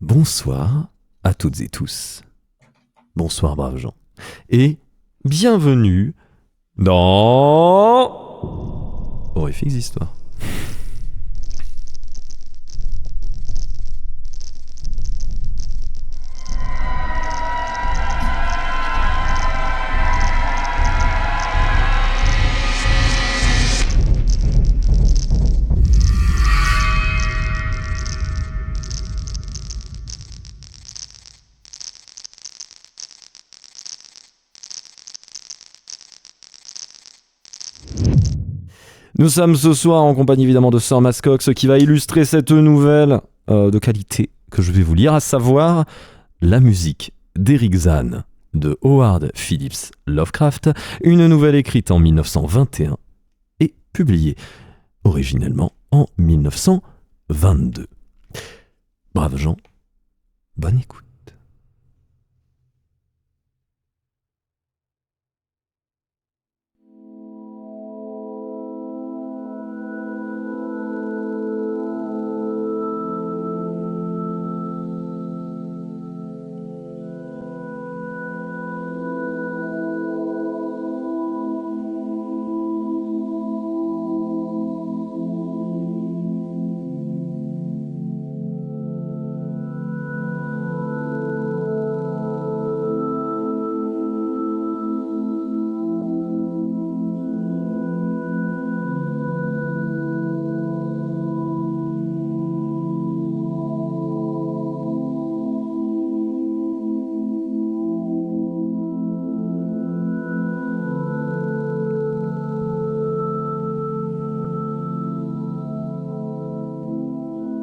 Bonsoir à toutes et tous. Bonsoir braves gens. Et bienvenue dans Horrifiques Histoires. Nous sommes ce soir en compagnie évidemment de Sir Mascox qui va illustrer cette nouvelle de qualité que je vais vous lire, à savoir la musique d'Eric Zahn de Howard Phillips Lovecraft, une nouvelle écrite en 1921 et publiée originellement en 1922. Braves gens, bonne écoute.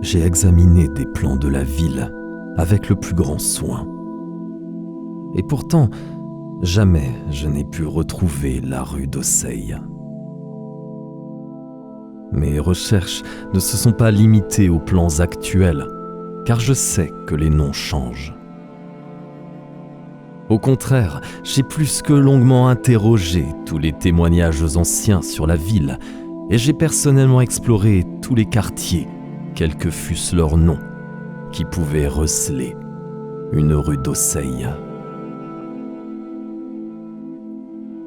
J'ai examiné des plans de la ville avec le plus grand soin. Et pourtant, jamais je n'ai pu retrouver la rue d'Oseille. Mes recherches ne se sont pas limitées aux plans actuels, car je sais que les noms changent. Au contraire, j'ai plus que longuement interrogé tous les témoignages anciens sur la ville, et j'ai personnellement exploré tous les quartiers, quels que fussent leurs noms, qui pouvaient receler une rue d'Oseille.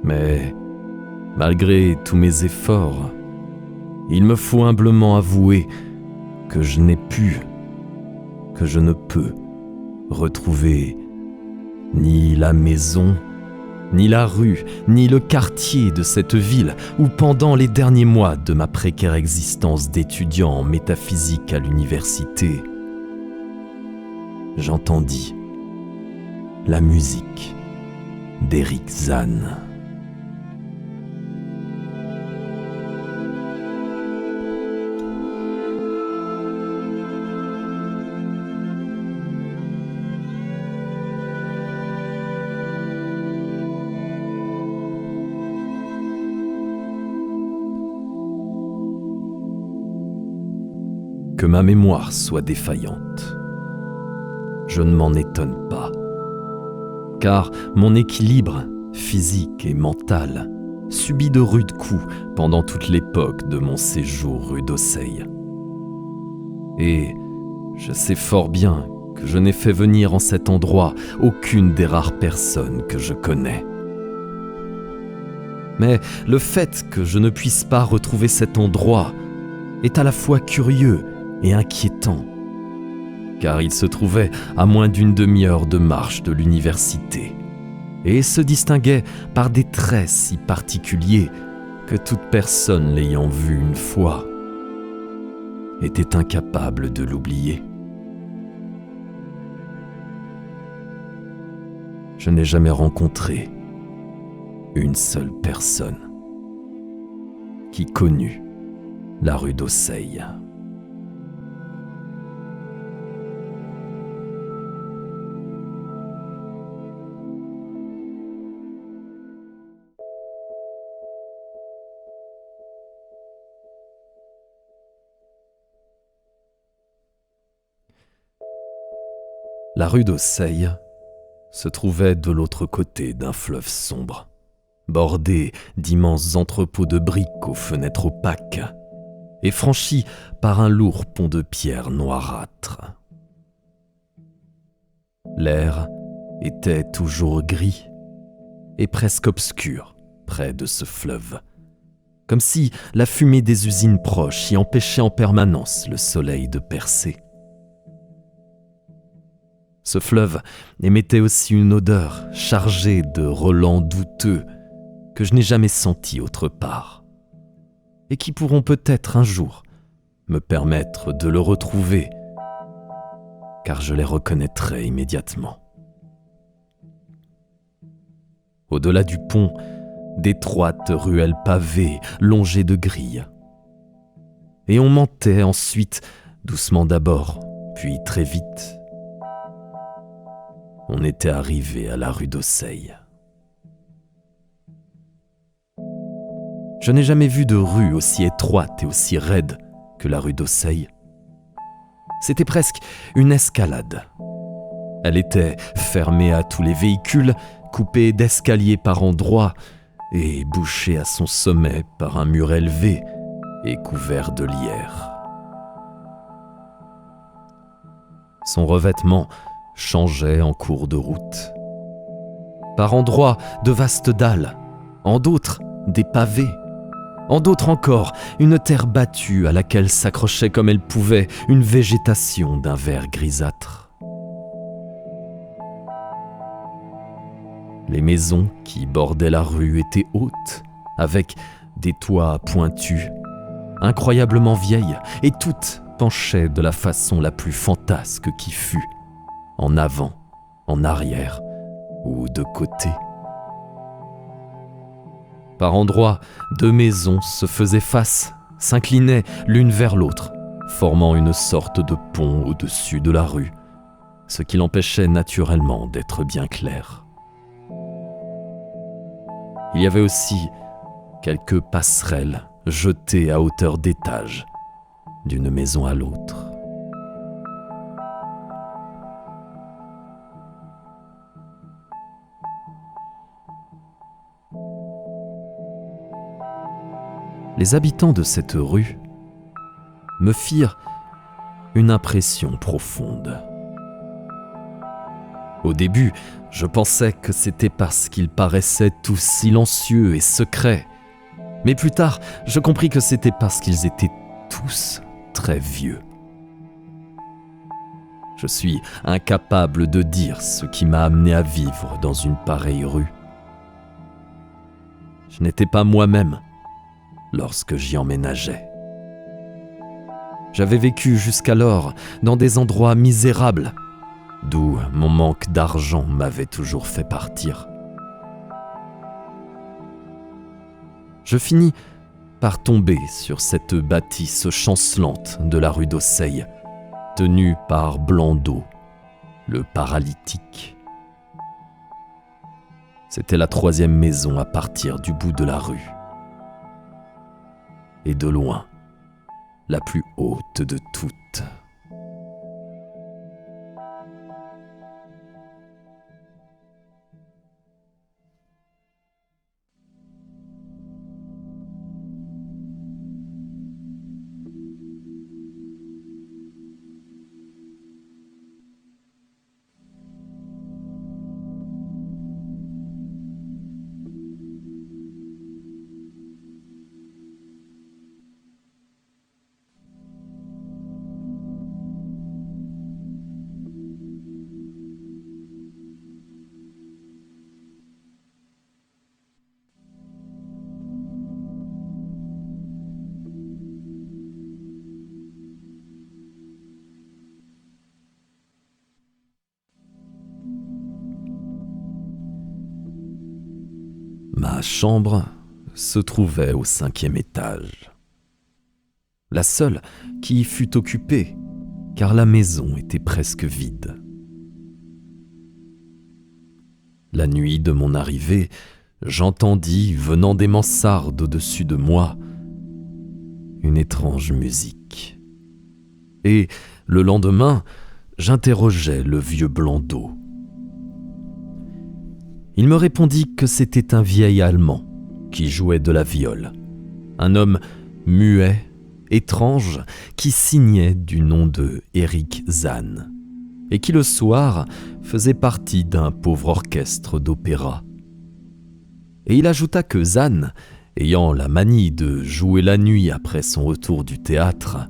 Mais, malgré tous mes efforts, il me faut humblement avouer que je n'ai pu, que je ne peux retrouver ni la maison, ni la rue, ni le quartier de cette ville où, pendant les derniers mois de ma précaire existence d'étudiant en métaphysique à l'université, j'entendis la musique d'Eric Zahn. Que ma mémoire soit défaillante, je ne m'en étonne pas, car mon équilibre physique et mental subit de rudes coups pendant toute l'époque de mon séjour rue d'Oseille. Et je sais fort bien que je n'ai fait venir en cet endroit aucune des rares personnes que je connais. Mais le fait que je ne puisse pas retrouver cet endroit est à la fois curieux et inquiétant, car il se trouvait à moins d'une demi-heure de marche de l'université, et se distinguait par des traits si particuliers que toute personne l'ayant vu une fois était incapable de l'oublier. Je n'ai jamais rencontré une seule personne qui connut la rue d'Oseille. La rue d'Oseille se trouvait de l'autre côté d'un fleuve sombre, bordé d'immenses entrepôts de briques aux fenêtres opaques, et franchie par un lourd pont de pierre noirâtre. L'air était toujours gris et presque obscur près de ce fleuve, comme si la fumée des usines proches y empêchait en permanence le soleil de percer. Ce fleuve émettait aussi une odeur chargée de relents douteux que je n'ai jamais senti autre part, et qui pourront peut-être un jour me permettre de le retrouver, car je les reconnaîtrai immédiatement. Au-delà du pont, d'étroites ruelles pavées longées de grilles. Et on montait ensuite, doucement d'abord, puis très vite. On était arrivé à la rue d'Auseil. Je n'ai jamais vu de rue aussi étroite et aussi raide que la rue d'Auseil. C'était presque une escalade. Elle était fermée à tous les véhicules, coupée d'escaliers par endroits et bouchée à son sommet par un mur élevé et couvert de lierre. Son revêtement changeait en cours de route. Par endroits, de vastes dalles, en d'autres, des pavés, en d'autres encore, une terre battue à laquelle s'accrochait comme elle pouvait une végétation d'un vert grisâtre. Les maisons qui bordaient la rue étaient hautes, avec des toits pointus, incroyablement vieilles, et toutes penchaient de la façon la plus fantasque qui fût, en avant, en arrière ou de côté. Par endroits, deux maisons se faisaient face, s'inclinaient l'une vers l'autre, formant une sorte de pont au-dessus de la rue, ce qui l'empêchait naturellement d'être bien clair. Il y avait aussi quelques passerelles jetées à hauteur d'étage, d'une maison à l'autre. Les habitants de cette rue me firent une impression profonde. Au début, je pensais que c'était parce qu'ils paraissaient tous silencieux et secrets, mais plus tard, je compris que c'était parce qu'ils étaient tous très vieux. Je suis incapable de dire ce qui m'a amené à vivre dans une pareille rue. Je n'étais pas moi-même lorsque j'y emménageais. J'avais vécu jusqu'alors dans des endroits misérables, d'où mon manque d'argent m'avait toujours fait partir. Je finis par tomber sur cette bâtisse chancelante de la rue d'Auseil, tenue par Blondeau, le paralytique. C'était la 3e maison à partir du bout de la rue. Et de loin, la plus haute de toutes. Ma chambre se trouvait au 5e étage. La seule qui fut occupée, car la maison était presque vide. La nuit de mon arrivée, j'entendis, venant des mansardes au-dessus de moi, une étrange musique. Et le lendemain, j'interrogeai le vieux Blondeau. Il me répondit que c'était un vieil Allemand qui jouait de la viole, un homme muet, étrange, qui signait du nom de Eric Zann, et qui le soir faisait partie d'un pauvre orchestre d'opéra. Et il ajouta que Zan, ayant la manie de jouer la nuit après son retour du théâtre,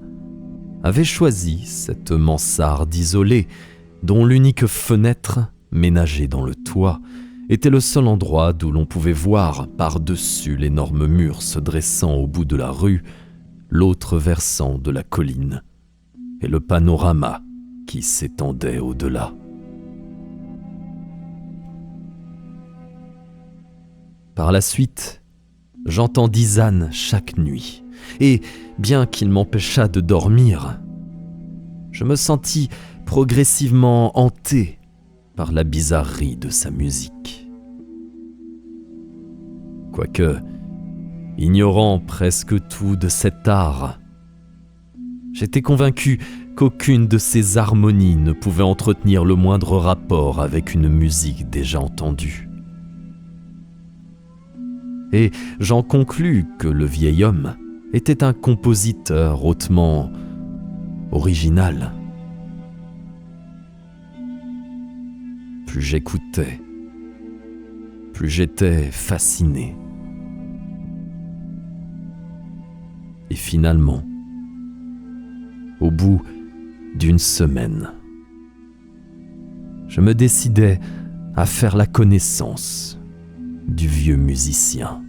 avait choisi cette mansarde isolée dont l'unique fenêtre, ménagée dans le toit, était le seul endroit d'où l'on pouvait voir, par-dessus l'énorme mur se dressant au bout de la rue, l'autre versant de la colline et le panorama qui s'étendait au-delà. Par la suite, j'entendis Zan chaque nuit, et bien qu'il m'empêchât de dormir, je me sentis progressivement hanté par la bizarrerie de sa musique. Quoique, ignorant presque tout de cet art, j'étais convaincu qu'aucune de ces harmonies ne pouvait entretenir le moindre rapport avec une musique déjà entendue. Et j'en conclus que le vieil homme était un compositeur hautement original. Plus j'écoutais, plus j'étais fasciné. Et finalement, au bout d'une semaine, je me décidai à faire la connaissance du vieux musicien.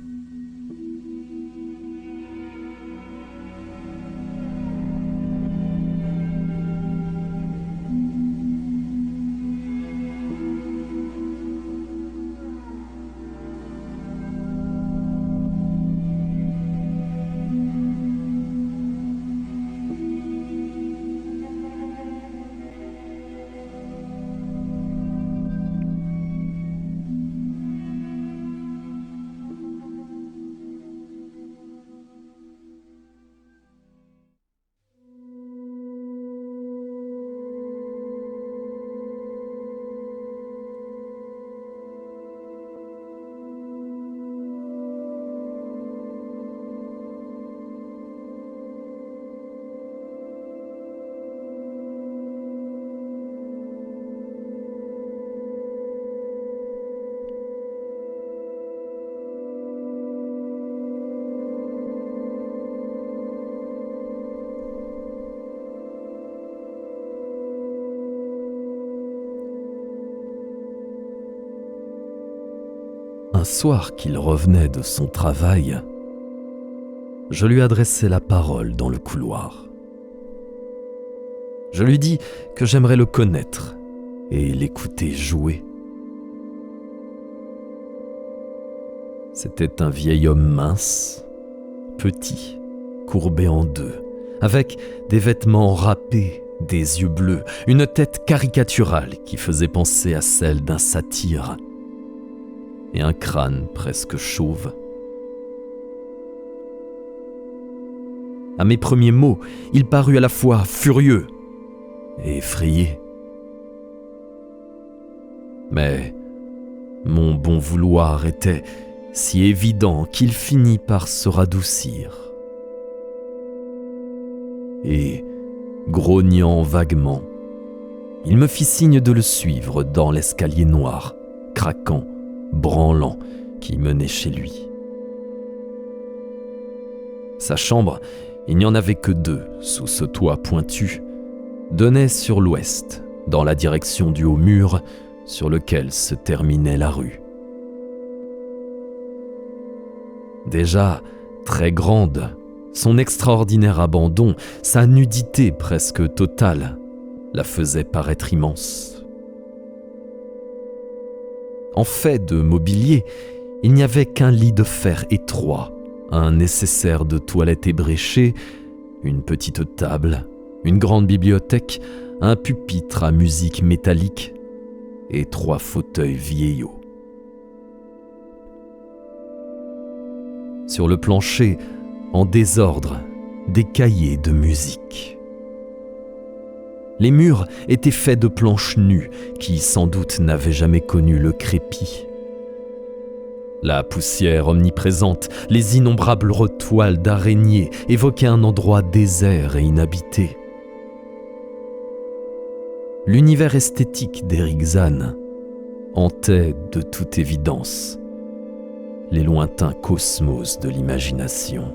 Un soir qu'il revenait de son travail, je lui adressai la parole dans le couloir. Je lui dis que j'aimerais le connaître et l'écouter jouer. C'était un vieil homme mince, petit, courbé en deux, avec des vêtements râpés, des yeux bleus, une tête caricaturale qui faisait penser à celle d'un satyre, et un crâne presque chauve. À mes premiers mots, il parut à la fois furieux et effrayé. Mais mon bon vouloir était si évident qu'il finit par se radoucir. Et, grognant vaguement, il me fit signe de le suivre dans l'escalier noir, craquant, branlant, qui menait chez lui. Sa chambre, il n'y en avait que deux sous ce toit pointu, donnait sur l'ouest, dans la direction du haut mur sur lequel se terminait la rue. Déjà très grande, son extraordinaire abandon, sa nudité presque totale, la faisaient paraître immense. En fait de mobilier, il n'y avait qu'un lit de fer étroit, un nécessaire de toilette ébréché, une petite table, une grande bibliothèque, un pupitre à musique métallique et 3 fauteuils vieillots. Sur le plancher, en désordre, des cahiers de musique. Les murs étaient faits de planches nues qui, sans doute, n'avaient jamais connu le crépi. La poussière omniprésente, les innombrables retoiles d'araignées évoquaient un endroit désert et inhabité. l'univers esthétique d'Eric Zann hantait de toute évidence les lointains cosmos de l'imagination.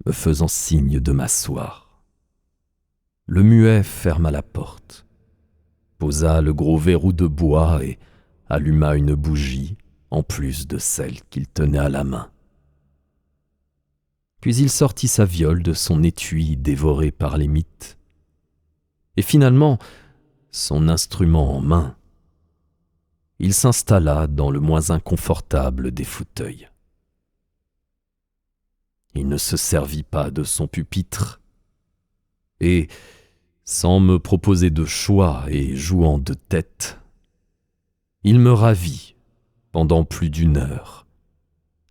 Me faisant signe de m'asseoir, le muet ferma la porte, posa le gros verrou de bois et alluma une bougie en plus de celle qu'il tenait à la main. Puis il sortit sa viole de son étui dévoré par les mythes, et finalement, son instrument en main, il s'installa dans le moins inconfortable des fauteuils. Il ne se servit pas de son pupitre, et, sans me proposer de choix et jouant de tête, il me ravit pendant plus d'1 heure,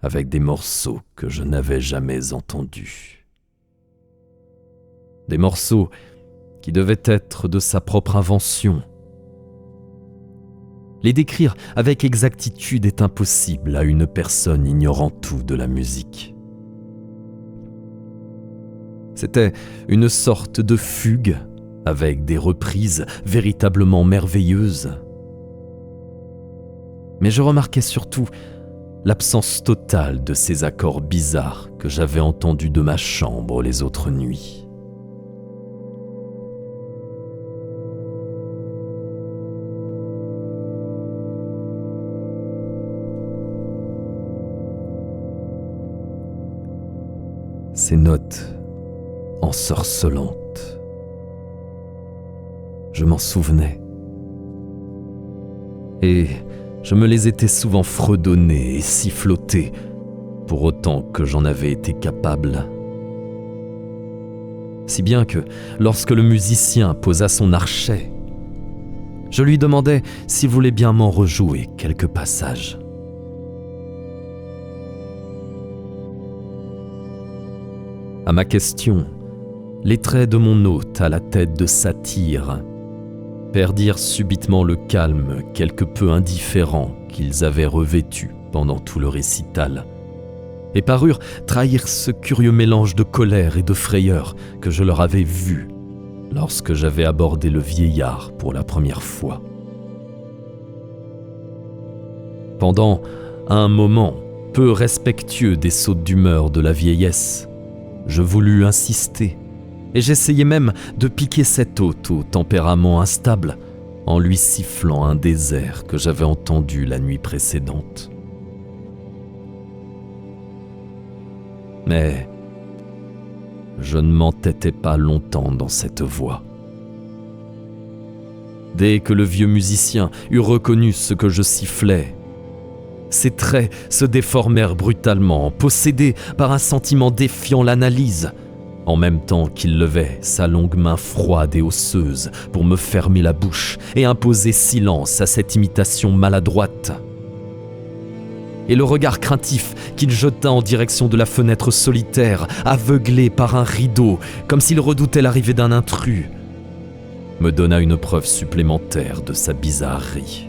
avec des morceaux que je n'avais jamais entendus. Des morceaux qui devaient être de sa propre invention. Les décrire avec exactitude est impossible à une personne ignorant tout de la musique. C'était une sorte de fugue avec des reprises véritablement merveilleuses. Mais je remarquais surtout l'absence totale de ces accords bizarres que j'avais entendus de ma chambre les autres nuits. Ces notes ensorcelantes, je m'en souvenais, et je me les étais souvent fredonnées et sifflotées, pour autant que j'en avais été capable. Si bien que, lorsque le musicien posa son archet, je lui demandai s'il voulait bien m'en rejouer quelques passages. À ma question, les traits de mon hôte à la tête de satyre perdirent subitement le calme quelque peu indifférent qu'ils avaient revêtu pendant tout le récital, et parurent trahir ce curieux mélange de colère et de frayeur que je leur avais vu lorsque j'avais abordé le vieillard pour la première fois. Pendant un moment peu respectueux des sautes d'humeur de la vieillesse, je voulus insister, et j'essayai même de piquer cet hôte au tempérament instable en lui sifflant un des airs que j'avais entendus la nuit précédente. Mais je ne m'entêtais pas longtemps dans cette voie. Dès que le vieux musicien eut reconnu ce que je sifflais, ses traits se déformèrent brutalement, possédés par un sentiment défiant l'analyse, en même temps qu'il levait sa longue main froide et osseuse pour me fermer la bouche et imposer silence à cette imitation maladroite. Et le regard craintif qu'il jeta en direction de la fenêtre solitaire, aveuglée par un rideau, comme s'il redoutait l'arrivée d'un intrus, me donna une preuve supplémentaire de sa bizarrerie.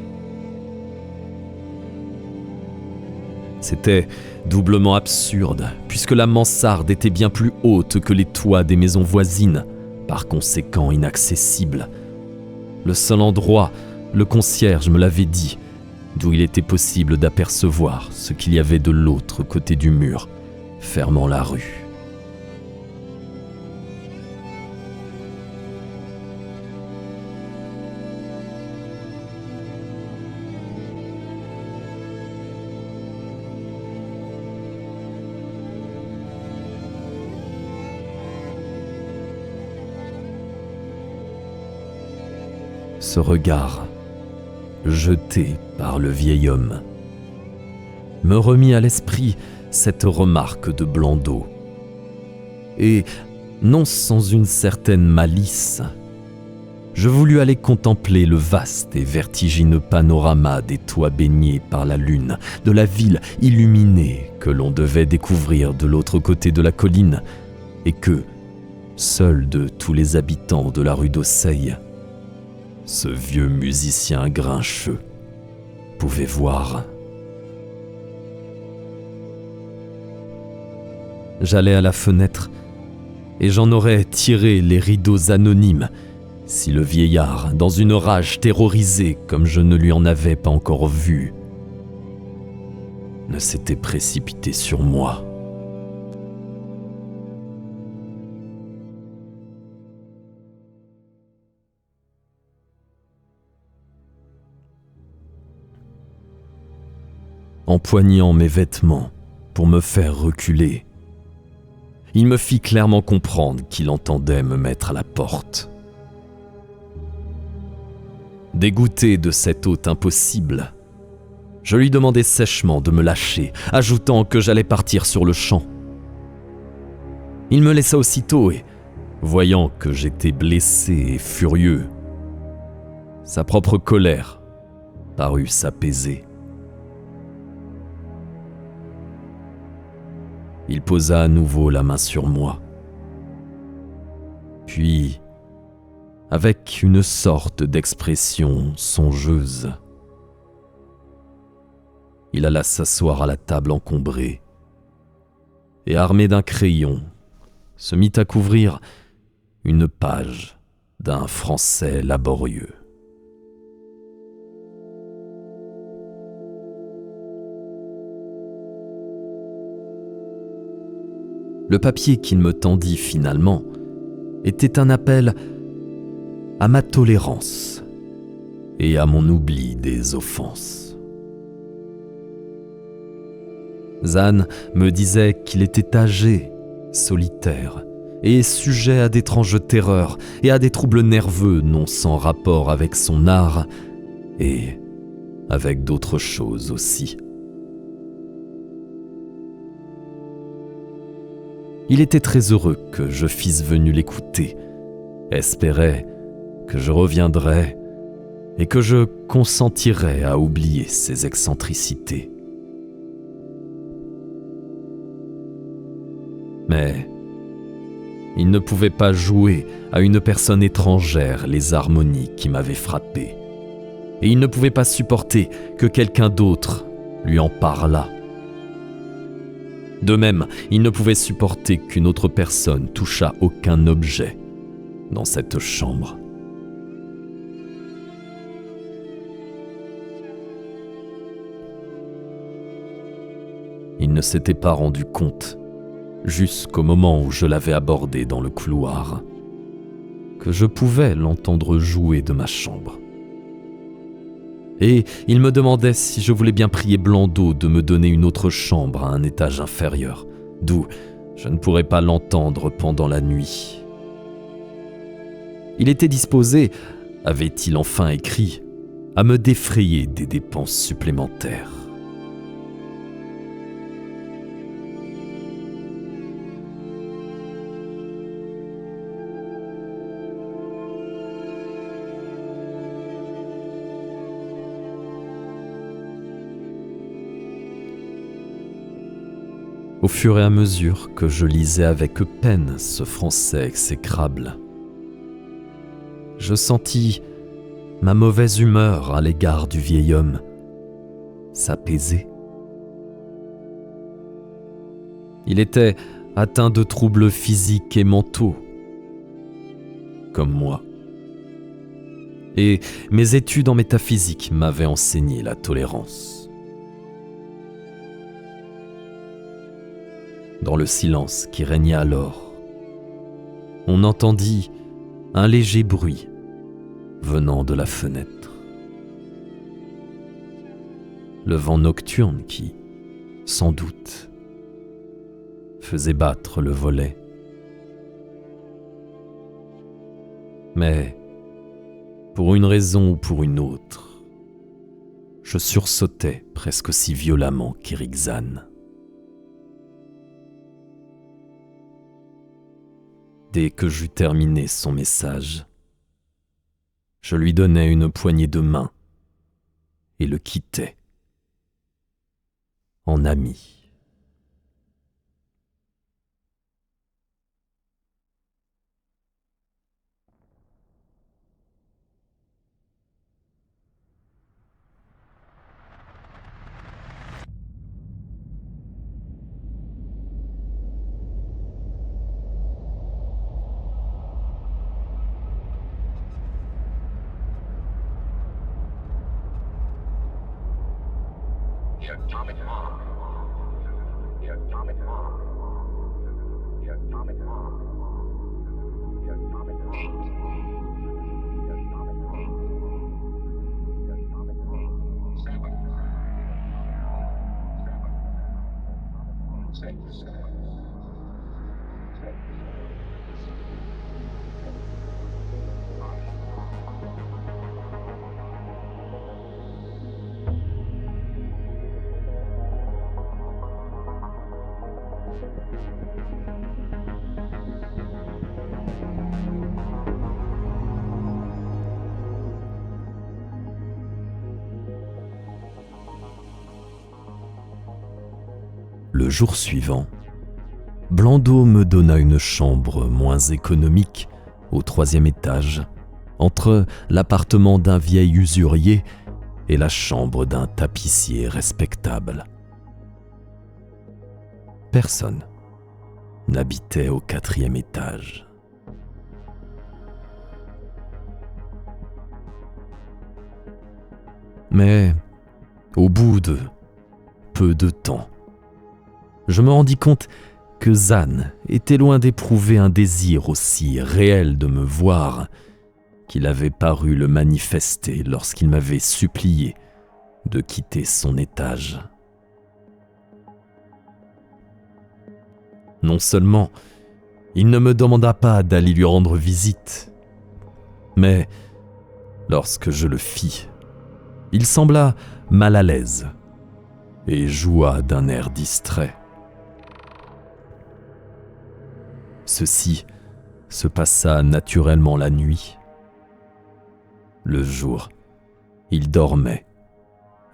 C'était doublement absurde, puisque la mansarde était bien plus haute que les toits des maisons voisines, par conséquent inaccessible. Le seul endroit, le concierge me l'avait dit, d'où il était possible d'apercevoir ce qu'il y avait de l'autre côté du mur, fermant la rue. Ce regard, jeté par le vieil homme, me remit à l'esprit cette remarque de Blondeau, et, non sans une certaine malice, je voulus aller contempler le vaste et vertigineux panorama des toits baignés par la lune, de la ville illuminée que l'on devait découvrir de l'autre côté de la colline, et que, seul de tous les habitants de la rue d'Auseil, ce vieux musicien grincheux pouvait voir. J'allais à la fenêtre et j'en aurais tiré les rideaux anonymes si le vieillard, dans une rage terrorisée comme je ne lui en avais pas encore vu, ne s'était précipité sur moi. Empoignant mes vêtements pour me faire reculer, il me fit clairement comprendre qu'il entendait me mettre à la porte. Dégoûté de cette hôte impossible, je lui demandai sèchement de me lâcher, ajoutant que j'allais partir sur le champ. Il me laissa aussitôt et, voyant que j'étais blessé et furieux, sa propre colère parut s'apaiser. Il posa à nouveau la main sur moi. Puis, avec une sorte d'expression songeuse, il alla s'asseoir à la table encombrée et, armé d'un crayon, se mit à couvrir une page d'un français laborieux. Le papier qu'il me tendit finalement était un appel à ma tolérance et à mon oubli des offenses. Zan me disait qu'il était âgé, solitaire et sujet à d'étranges terreurs et à des troubles nerveux non sans rapport avec son art et avec d'autres choses aussi. Il était très heureux que je fisse venir l'écouter, espérait que je reviendrais et que je consentirais à oublier ses excentricités. Mais il ne pouvait pas jouer à une personne étrangère les harmonies qui m'avaient frappé, et il ne pouvait pas supporter que quelqu'un d'autre lui en parlât. De même, il ne pouvait supporter qu'une autre personne touchât aucun objet dans cette chambre. Il ne s'était pas rendu compte, jusqu'au moment où je l'avais abordé dans le couloir, que je pouvais l'entendre jouer de ma chambre. Et il me demandait si je voulais bien prier Blondeau de me donner une autre chambre à un étage inférieur, d'où je ne pourrais pas l'entendre pendant la nuit. Il était disposé, avait-il enfin écrit, à me défrayer des dépenses supplémentaires. Au fur et à mesure que je lisais avec peine ce français exécrable, je sentis ma mauvaise humeur à l'égard du vieil homme s'apaiser. Il était atteint de troubles physiques et mentaux, comme moi. Et mes études en métaphysique m'avaient enseigné la tolérance. Dans le silence qui régnait alors, on entendit un léger bruit venant de la fenêtre. Le vent nocturne qui, sans doute, faisait battre le volet. Mais, pour une raison ou pour une autre, je sursautais presque aussi violemment qu'Éric Zanne. Dès que j'eus terminé son message, Je lui donnais une poignée de main et le quittais en ami. The atomic bomb. The atomic bomb. The atomic bomb. The atomic bomb. The atomic bomb. The atomic bomb. 7. 7. 6. 6. Le jour suivant, Blondeau me donna une chambre moins économique au 3e étage, entre l'appartement d'un vieil usurier et la chambre d'un tapissier respectable. Personne n'habitait au 4e étage. Mais au bout de peu de temps, je me rendis compte que Zan était loin d'éprouver un désir aussi réel de me voir qu'il avait paru le manifester lorsqu'il m'avait supplié de quitter son étage. Non seulement il ne me demanda pas d'aller lui rendre visite, mais lorsque je le fis, il sembla mal à l'aise et joua d'un air distrait. Ceci se passa naturellement la nuit. Le jour, il dormait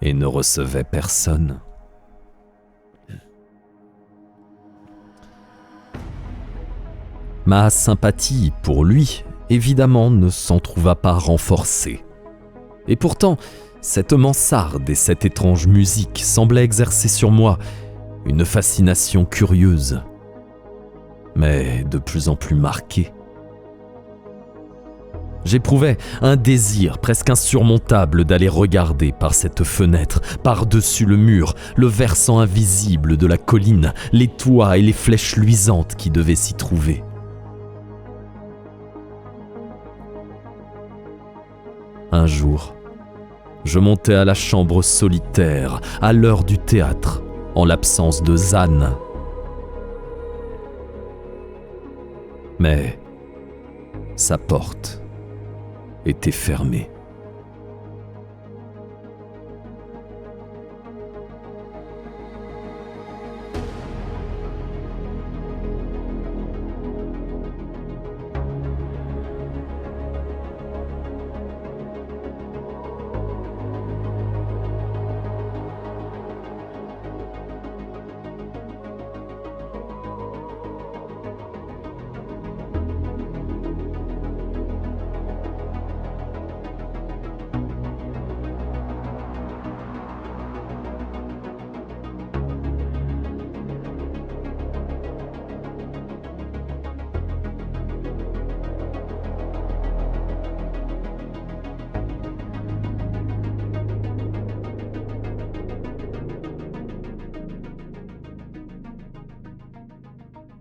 et ne recevait personne. Ma sympathie pour lui, évidemment, ne s'en trouva pas renforcée. Et pourtant, cette mansarde et cette étrange musique semblaient exercer sur moi une fascination curieuse, mais de plus en plus marquée. J'éprouvais un désir presque insurmontable d'aller regarder par cette fenêtre, par-dessus le mur, le versant invisible de la colline, les toits et les flèches luisantes qui devaient s'y trouver. Un jour, je montai à la chambre solitaire, à l'heure du théâtre, en l'absence de Zan. Mais sa porte était fermée.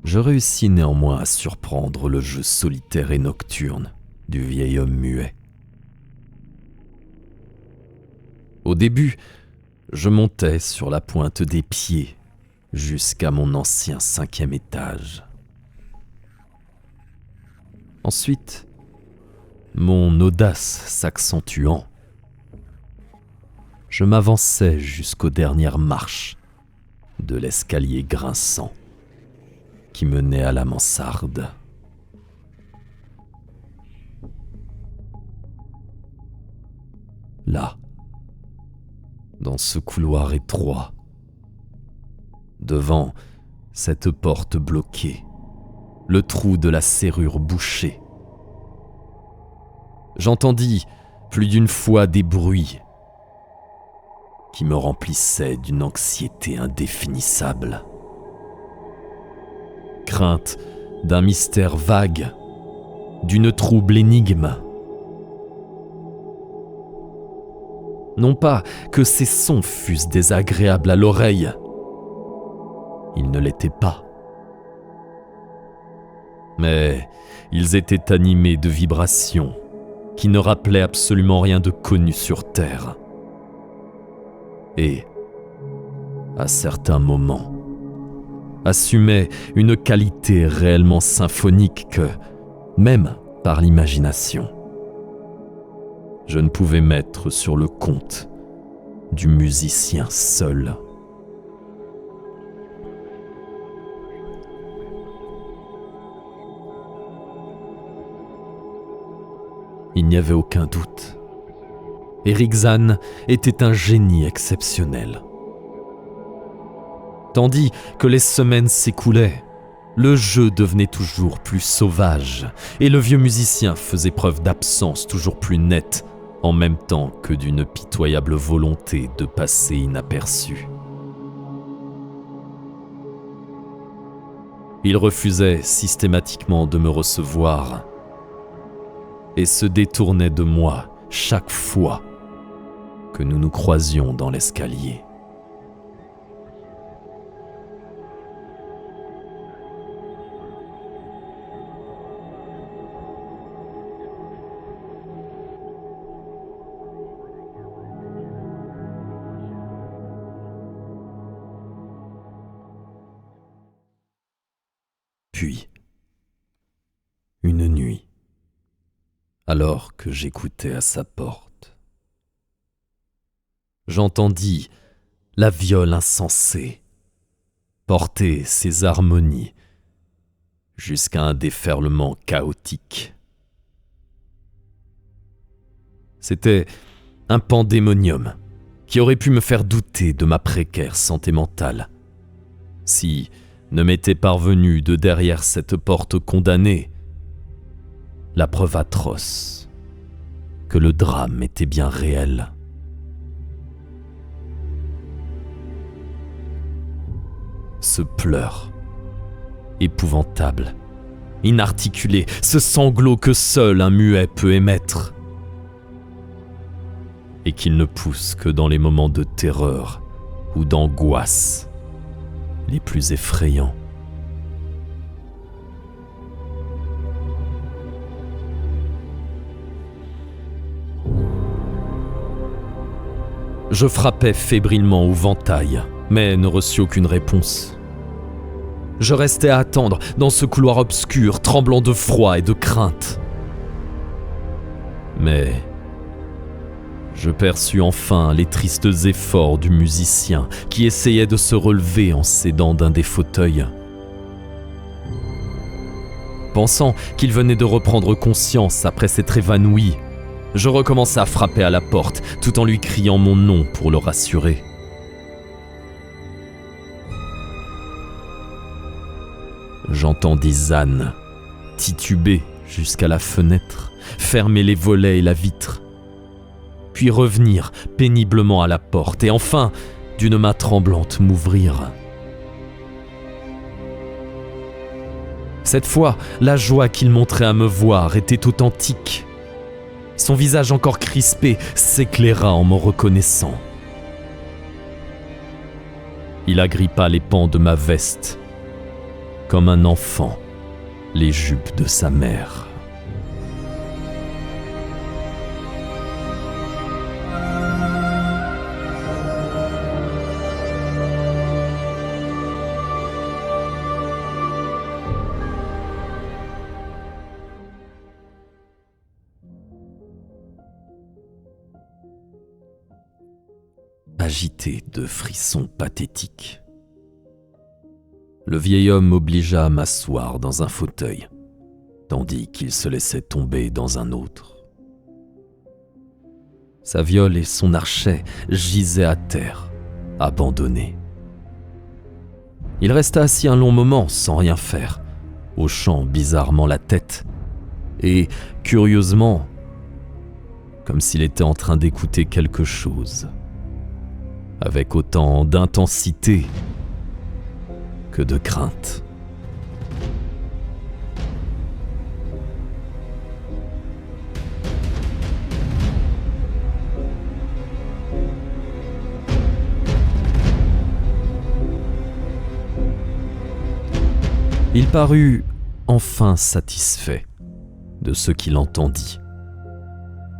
Je réussis néanmoins à surprendre le jeu solitaire et nocturne du vieil homme muet. Au début, je montais sur la pointe des pieds jusqu'à mon ancien 5e étage. Ensuite, mon audace s'accentuant, je m'avançai jusqu'aux dernières marches de l'escalier grinçant qui menait à la mansarde. ce couloir étroit. Devant, cette porte bloquée, le trou de la serrure bouché. J'entendis plus d'une fois des bruits qui me remplissaient d'une anxiété indéfinissable. Crainte d'un mystère vague, d'une trouble énigme. Non pas que ces sons fussent désagréables à l'oreille, ils ne l'étaient pas. Mais ils étaient animés de vibrations qui ne rappelaient absolument rien de connu sur Terre. Et, à certains moments, assumaient une qualité réellement symphonique que, même par l'imagination, je ne pouvais mettre sur le compte du musicien seul. Il n'y avait aucun doute. Eric Zann était un génie exceptionnel. Tandis que les semaines s'écoulaient, le jeu devenait toujours plus sauvage et le vieux musicien faisait preuve d'absence toujours plus nette, en même temps que d'une pitoyable volonté de passer inaperçu. Il refusait systématiquement de me recevoir et se détournait de moi chaque fois que nous nous croisions dans l'escalier. Puis, une nuit, alors que j'écoutais à sa porte, j'entendis la viole insensée porter ses harmonies jusqu'à un déferlement chaotique. C'était un pandémonium qui aurait pu me faire douter de ma précaire santé mentale, si ne m'était parvenu de derrière cette porte condamnée la preuve atroce que le drame était bien réel. Ce pleur épouvantable, inarticulé, ce sanglot que seul un muet peut émettre, et qu'il ne pousse que dans les moments de terreur ou d'angoisse les plus effrayants. Je frappais fébrilement au ventail, mais ne reçus aucune réponse. Je restais à attendre dans ce couloir obscur, tremblant de froid et de crainte. Mais je perçus enfin les tristes efforts du musicien qui essayait de se relever en s'aidant d'un des fauteuils. Pensant qu'il venait de reprendre conscience après s'être évanoui, je recommença à frapper à la porte tout en lui criant mon nom pour le rassurer. J'entendis Zann tituber jusqu'à la fenêtre, fermer les volets et la vitre, puis revenir péniblement à la porte et enfin, d'une main tremblante, m'ouvrir. Cette fois, la joie qu'il montrait à me voir était authentique. Son visage encore crispé s'éclaira en me reconnaissant. Il agrippa les pans de ma veste, comme un enfant les jupes de sa mère. Agité de frissons pathétiques, le vieil homme m'obligea à m'asseoir dans un fauteuil, tandis qu'il se laissait tomber dans un autre. Sa viole et son archet gisaient à terre, abandonnés. Il resta assis un long moment sans rien faire, hochant bizarrement la tête, et, curieusement, comme s'il était en train d'écouter quelque chose, avec autant d'intensité que de crainte. Il parut enfin satisfait de ce qu'il entendit,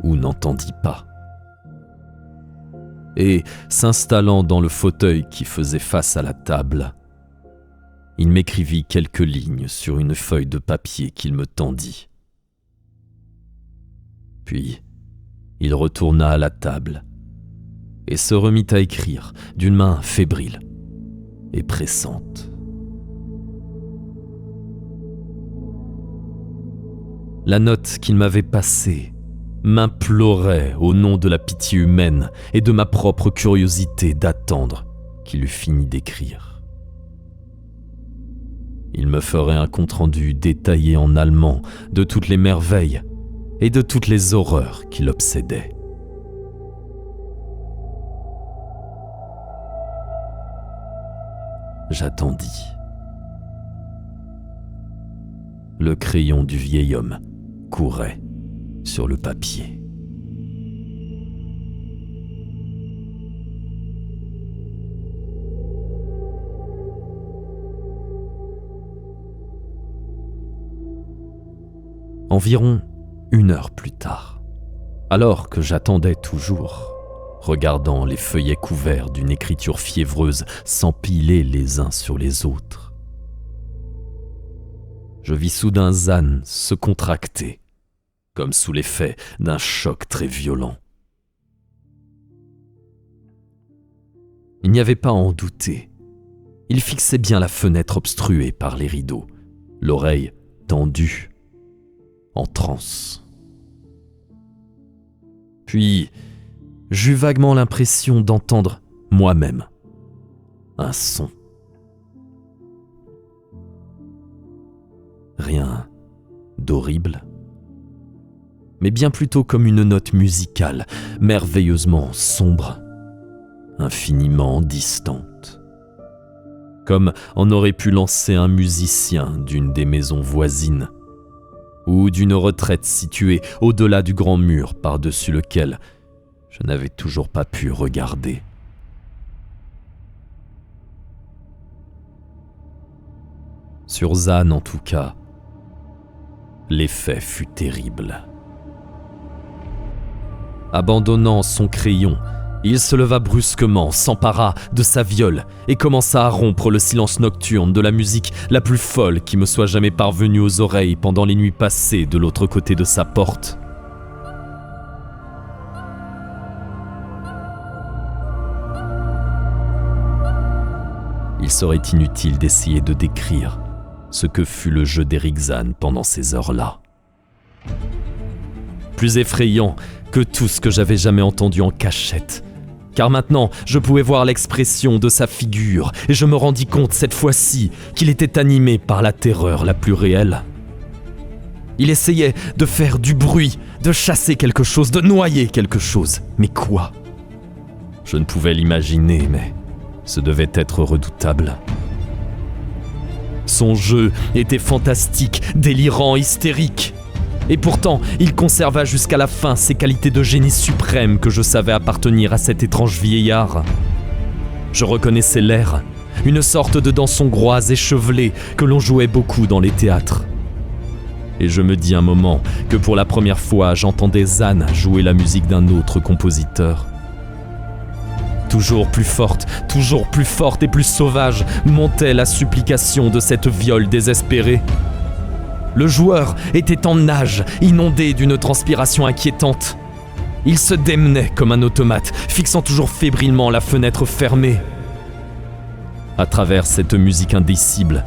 ou n'entendit pas. Et, s'installant dans le fauteuil qui faisait face à la table, il m'écrivit quelques lignes sur une feuille de papier qu'il me tendit. Puis, il retourna à la table et se remit à écrire d'une main fébrile et pressante. La note qu'il m'avait passée m'implorait au nom de la pitié humaine et de ma propre curiosité d'attendre qu'il eût fini d'écrire. Il me ferait un compte-rendu détaillé en allemand de toutes les merveilles et de toutes les horreurs qui l'obsédaient. J'attendis. Le crayon du vieil homme courait sur le papier. Environ 1 heure plus tard, alors que j'attendais toujours, regardant les feuillets couverts d'une écriture fiévreuse s'empiler les uns sur les autres, je vis soudain Zan se contracter, comme sous l'effet d'un choc très violent. Il n'y avait pas à en douter. Il fixait bien la fenêtre obstruée par les rideaux, l'oreille tendue, en transe. Puis, j'eus vaguement l'impression d'entendre moi-même un son. Rien d'horrible, mais bien plutôt comme une note musicale, merveilleusement sombre, infiniment distante. Comme en aurait pu lancer un musicien d'une des maisons voisines, ou d'une retraite située au-delà du grand mur par-dessus lequel je n'avais toujours pas pu regarder. Sur Zan, en tout cas, l'effet fut terrible. Abandonnant son crayon, il se leva brusquement, s'empara de sa viole et commença à rompre le silence nocturne de la musique la plus folle qui me soit jamais parvenue aux oreilles pendant les nuits passées de l'autre côté de sa porte. Il serait inutile d'essayer de décrire ce que fut le jeu d'Eric Zan pendant ces heures-là. Plus effrayant que tout ce que j'avais jamais entendu en cachette, car maintenant je pouvais voir l'expression de sa figure et je me rendis compte cette fois-ci qu'il était animé par la terreur la plus réelle. Il essayait de faire du bruit, de chasser quelque chose, de noyer quelque chose. Mais quoi ? Je ne pouvais l'imaginer, mais ce devait être redoutable. Son jeu était fantastique, délirant, hystérique. Et pourtant, il conserva jusqu'à la fin ces qualités de génie suprême que je savais appartenir à cet étrange vieillard. Je reconnaissais l'air, une sorte de danse hongroise échevelée que l'on jouait beaucoup dans les théâtres. Et je me dis un moment que pour la première fois, j'entendais Zan jouer la musique d'un autre compositeur. Toujours plus forte et plus sauvage montait la supplication de cette viole désespérée. Le joueur était en nage, inondé d'une transpiration inquiétante. Il se démenait comme un automate, fixant toujours fébrilement la fenêtre fermée. À travers cette musique indicible,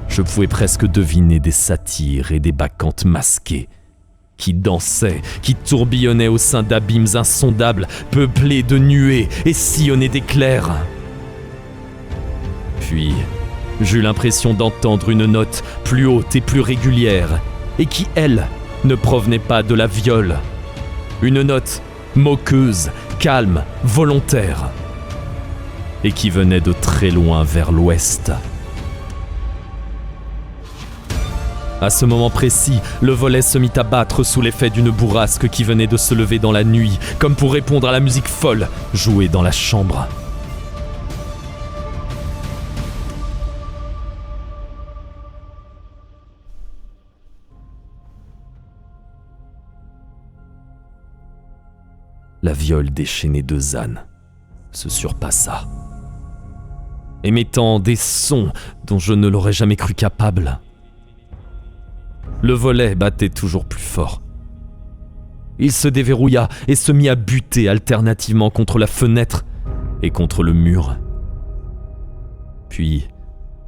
je pouvais presque deviner des satyres et des bacchantes masqués qui dansait, qui tourbillonnait au sein d'abîmes insondables, peuplés de nuées et sillonnés d'éclairs. Puis, j'eus l'impression d'entendre une note plus haute et plus régulière, et qui, elle, ne provenait pas de la viole. Une note moqueuse, calme, volontaire, et qui venait de très loin vers l'ouest. À ce moment précis, le volet se mit à battre sous l'effet d'une bourrasque qui venait de se lever dans la nuit, comme pour répondre à la musique folle jouée dans la chambre. La viole déchaînée de Zan se surpassa, émettant des sons dont je ne l'aurais jamais cru capable. Le volet battait toujours plus fort. Il se déverrouilla et se mit à buter alternativement contre la fenêtre et contre le mur. Puis,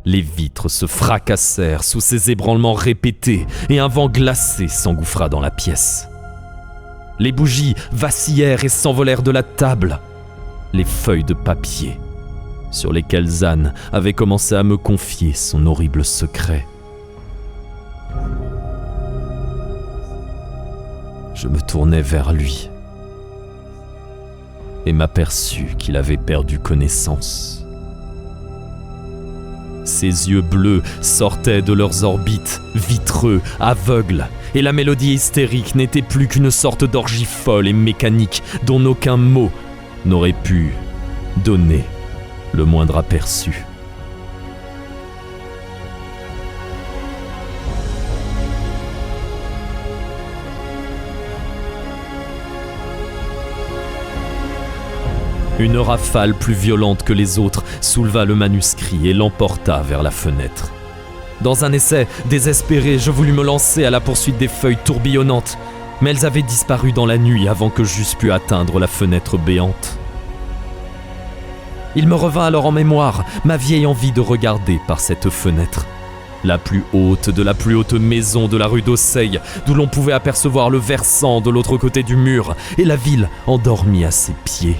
les vitres se fracassèrent sous ces ébranlements répétés et un vent glacé s'engouffra dans la pièce. Les bougies vacillèrent et s'envolèrent de la table. Les feuilles de papier sur lesquelles Zan avait commencé à me confier son horrible secret. Je me tournai vers lui et m'aperçus qu'il avait perdu connaissance. Ses yeux bleus sortaient de leurs orbites, vitreux, aveugles, et la mélodie hystérique n'était plus qu'une sorte d'orgie folle et mécanique dont aucun mot n'aurait pu donner le moindre aperçu. Une rafale plus violente que les autres souleva le manuscrit et l'emporta vers la fenêtre. Dans un essai désespéré, je voulus me lancer à la poursuite des feuilles tourbillonnantes, mais elles avaient disparu dans la nuit avant que j'eusse pu atteindre la fenêtre béante. Il me revint alors en mémoire ma vieille envie de regarder par cette fenêtre, la plus haute de la plus haute maison de la rue d'Oseille, d'où l'on pouvait apercevoir le versant de l'autre côté du mur et la ville endormie à ses pieds.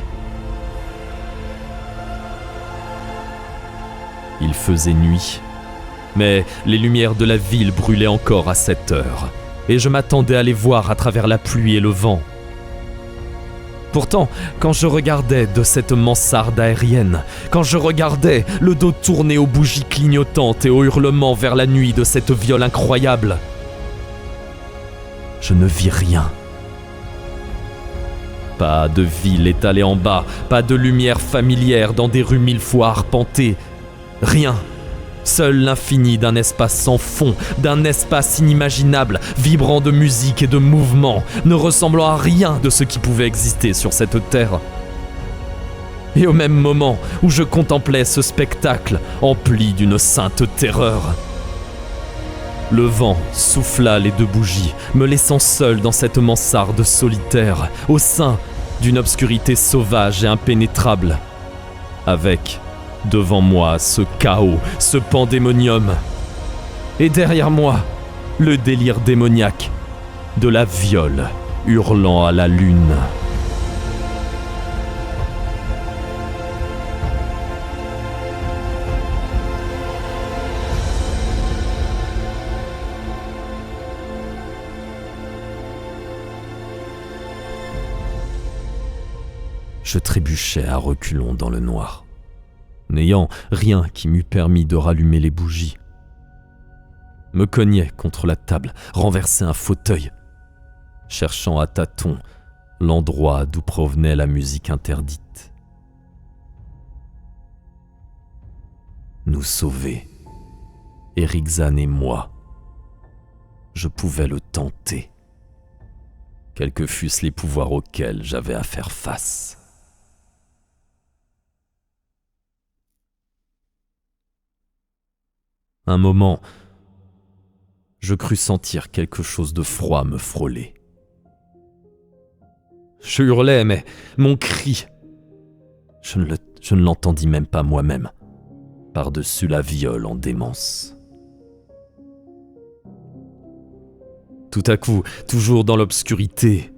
Il faisait nuit, mais les lumières de la ville brûlaient encore à cette heure, et je m'attendais à les voir à travers la pluie et le vent. Pourtant, quand je regardais de cette mansarde aérienne, quand je regardais le dos tourné aux bougies clignotantes et aux hurlements vers la nuit de cette viole incroyable, je ne vis rien. Pas de ville étalée en bas, pas de lumière familière dans des rues mille fois arpentées. Rien. Seul l'infini d'un espace sans fond, d'un espace inimaginable, vibrant de musique et de mouvement, ne ressemblant à rien de ce qui pouvait exister sur cette terre. Et au même moment où je contemplais ce spectacle empli d'une sainte terreur, le vent souffla les deux bougies, me laissant seul dans cette mansarde solitaire, au sein d'une obscurité sauvage et impénétrable, avec devant moi ce chaos, ce pandémonium, et derrière moi le délire démoniaque de la viole hurlant à la lune. Je trébuchais à reculons dans le noir, n'ayant rien qui m'eût permis de rallumer les bougies. Me cognais contre la table, renversais un fauteuil, cherchant à tâtons l'endroit d'où provenait la musique interdite. Nous sauver, Eric Zan et moi, je pouvais le tenter, quels que fussent les pouvoirs auxquels j'avais à faire face. Un moment, je crus sentir quelque chose de froid me frôler. Je hurlai, mais mon cri, je ne l'entendis même pas moi-même, par-dessus la viole en démence. Tout à coup, toujours dans l'obscurité,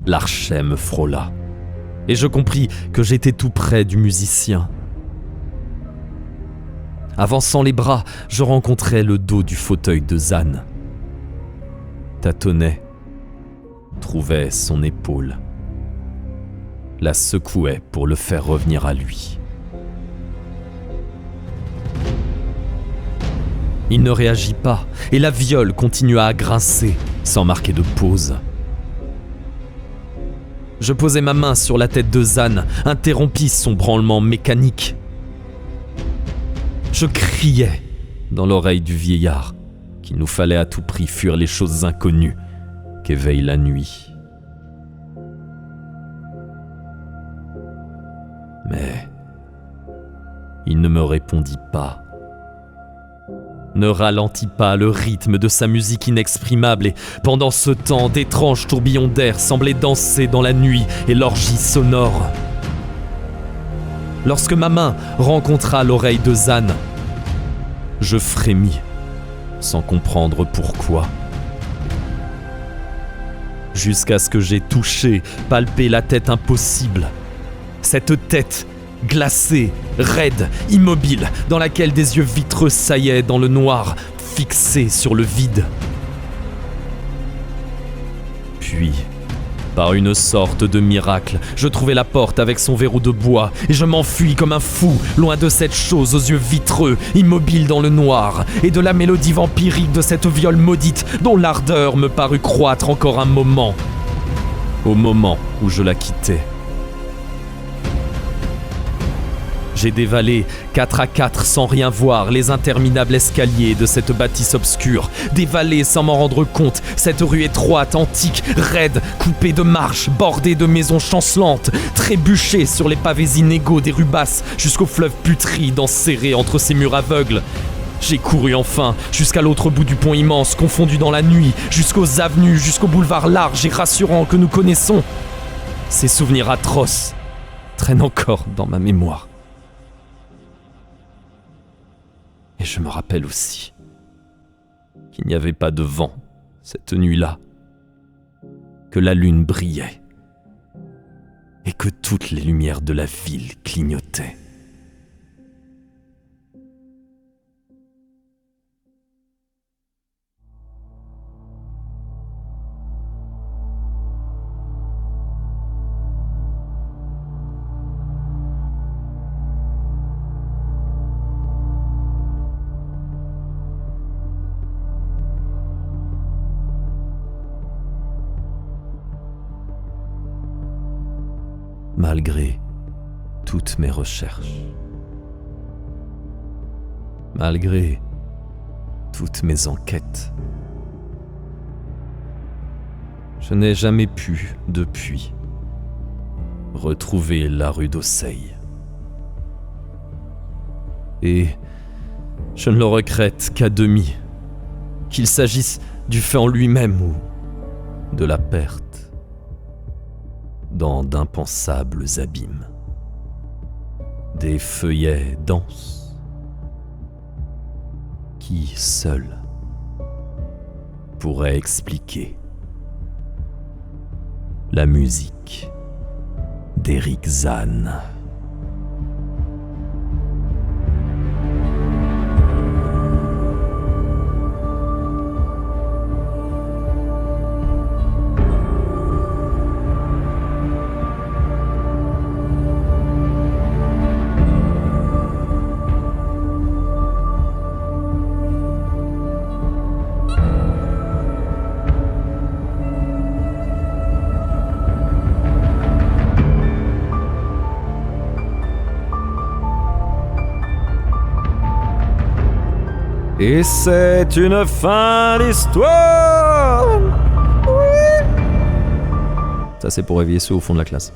l'archet me frôla, et je compris que j'étais tout près du musicien. Avançant les bras, je rencontrai le dos du fauteuil de Zan. Tâtonnais, trouvais son épaule, la secouait pour le faire revenir à lui. Il ne réagit pas, et la viole continua à grincer, sans marquer de pause. Je posai ma main sur la tête de Zan, interrompis son branlement mécanique. Je criais dans l'oreille du vieillard qu'il nous fallait à tout prix fuir les choses inconnues qu'éveille la nuit. Mais il ne me répondit pas, ne ralentit pas le rythme de sa musique inexprimable, et pendant ce temps, d'étranges tourbillons d'air semblaient danser dans la nuit et l'orgie sonore. Lorsque ma main rencontra l'oreille de Zan, je frémis, sans comprendre pourquoi. Jusqu'à ce que j'ai touché, palpé la tête impossible. Cette tête glacée, raide, immobile, dans laquelle des yeux vitreux saillaient dans le noir, fixés sur le vide. Puis, par une sorte de miracle, je trouvai la porte avec son verrou de bois et je m'enfuis comme un fou, loin de cette chose aux yeux vitreux, immobile dans le noir, et de la mélodie vampirique de cette viole maudite dont l'ardeur me parut croître encore un moment, au moment où je la quittais. J'ai dévalé 4 à 4 sans rien voir les interminables escaliers de cette bâtisse obscure, dévalé sans m'en rendre compte cette rue étroite, antique, raide, coupée de marches, bordée de maisons chancelantes, trébuché sur les pavés inégaux des rues basses jusqu'au fleuve putride enserré entre ces murs aveugles. J'ai couru enfin jusqu'à l'autre bout du pont immense, confondu dans la nuit, jusqu'aux avenues, jusqu'aux boulevards larges et rassurants que nous connaissons. Ces souvenirs atroces traînent encore dans ma mémoire. Et je me rappelle aussi qu'il n'y avait pas de vent cette nuit-là, que la lune brillait et que toutes les lumières de la ville clignotaient. Malgré toutes mes recherches, malgré toutes mes enquêtes, je n'ai jamais pu, depuis, retrouver la rue d'Auseil. Et je ne le regrette qu'à demi, qu'il s'agisse du fait en lui-même ou de la perte dans d'impensables abîmes, des feuillets denses qui, seuls, pourraient expliquer la musique d'Eric Zan. Et c'est une fin d'histoire. Oui. Ça, c'est pour réveiller ceux au fond de la classe.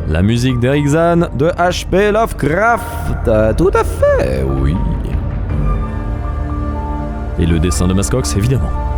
La musique d'Eric Zan de H.P. Lovecraft. Tout à fait, oui. Et le dessin de Mascox, évidemment.